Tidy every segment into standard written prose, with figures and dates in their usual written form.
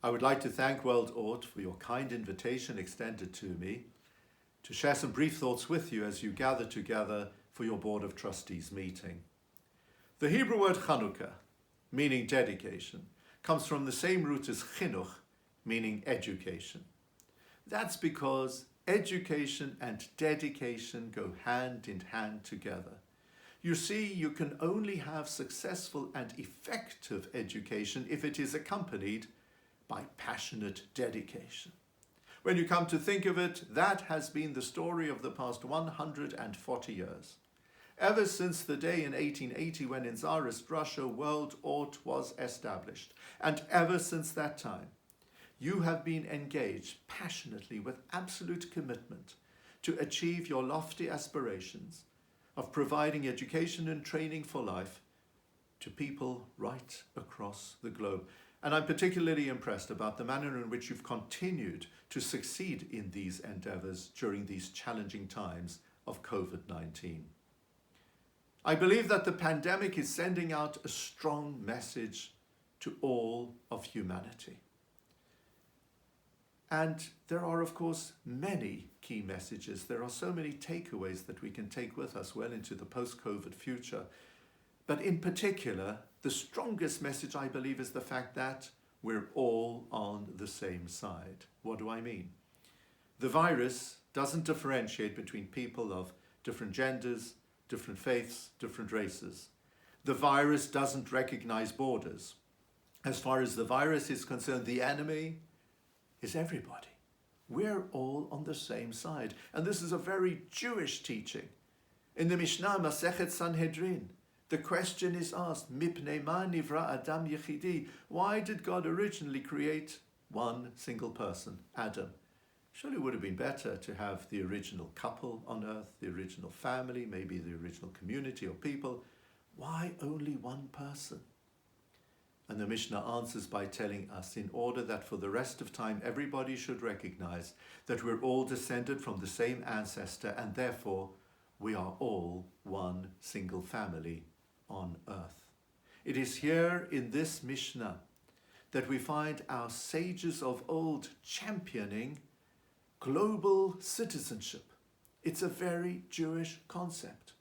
I would like to thank World ORT for your kind invitation extended to me to share some brief thoughts with you as you gather together for your Board of Trustees meeting. The Hebrew word Hanukkah, meaning dedication, comes from the same root as chinuch, meaning education. That's because education and dedication go hand in hand together. You see, you can only have successful and effective education if it is accompanied by passionate dedication. When you come to think of it, that has been the story of the past 140 years. Ever since the day in 1880 when in Tsarist Russia World ORT was established, and ever since that time, you have been engaged passionately with absolute commitment to achieve your lofty aspirations of providing education and training for life to people right across the globe. And I'm particularly impressed about the manner in which you've continued to succeed in these endeavors during these challenging times of COVID-19. I believe that the pandemic is sending out a strong message to all of humanity. And there are, of course, many key messages. There are so many takeaways that we can take with us well into the post-COVID future. But in particular, the strongest message, I believe, is the fact that we're all on the same side. What do I mean? The virus doesn't differentiate between people of different genders, different faiths, different races. The virus doesn't recognize borders. As far as the virus is concerned, the enemy is everybody. We're all on the same side. And this is a very Jewish teaching. In the Mishnah, Masechet Sanhedrin, the question is asked, Mipnei ma nivra Adam Yechidi? Why did God originally create one single person, Adam? Surely it would have been better to have the original couple on earth, the original family, maybe the original community or people. Why only one person? And the Mishnah answers by telling us, in order that for the rest of time everybody should recognize that we're all descended from the same ancestor and therefore we are all one single family on earth. It is here in this Mishnah that we find our sages of old championing global citizenship. It's a very Jewish concept.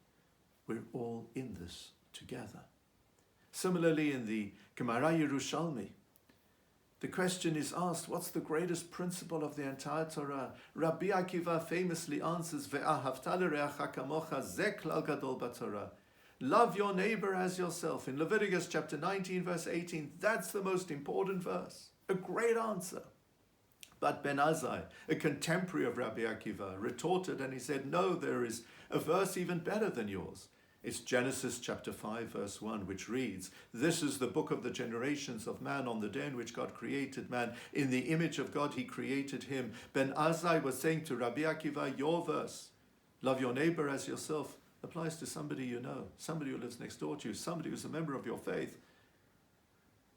We're all in this together. Similarly, in the Gemara Yerushalmi, the question is asked, what's the greatest principle of the entire Torah? Rabbi Akiva famously answers, Ve'ahavta l'reacha kamocha ze klal gadol b'Torah. Love your neighbor as yourself. In Leviticus chapter 19, verse 18, that's the most important verse. A great answer. But Ben Azai, a contemporary of Rabbi Akiva, retorted and he said, no, there is a verse even better than yours. It's Genesis chapter 5, verse 1, which reads, this is the book of the generations of man on the day in which God created man. In the image of God, he created him. Ben Azai was saying to Rabbi Akiva, your verse, love your neighbor as yourself, applies to somebody you know, somebody who lives next door to you, somebody who's a member of your faith.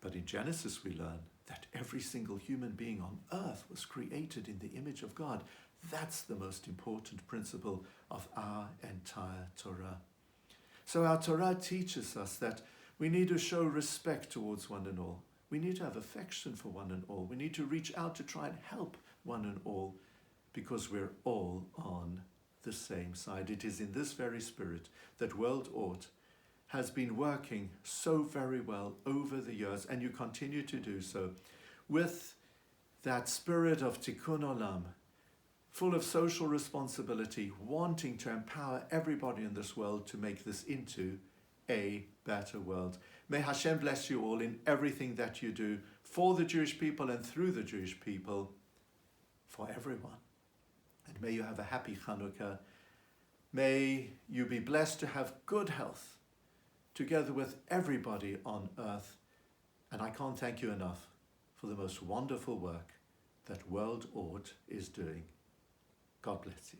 But in Genesis, we learn that every single human being on earth was created in the image of God. That's the most important principle of our entire Torah. So our Torah teaches us that we need to show respect towards one and all. We need to have affection for one and all. We need to reach out to try and help one and all because we're all on the same side. It is in this very spirit that World ORT has been working so very well over the years, and you continue to do so, with that spirit of tikkun olam, full of social responsibility, wanting to empower everybody in this world to make this into a better world. May Hashem bless you all in everything that you do for the Jewish people and through the Jewish people, for everyone. And may you have a happy Hanukkah. May you be blessed to have good health together with everybody on earth. And I can't thank you enough for the most wonderful work that World ORT is doing. God bless you.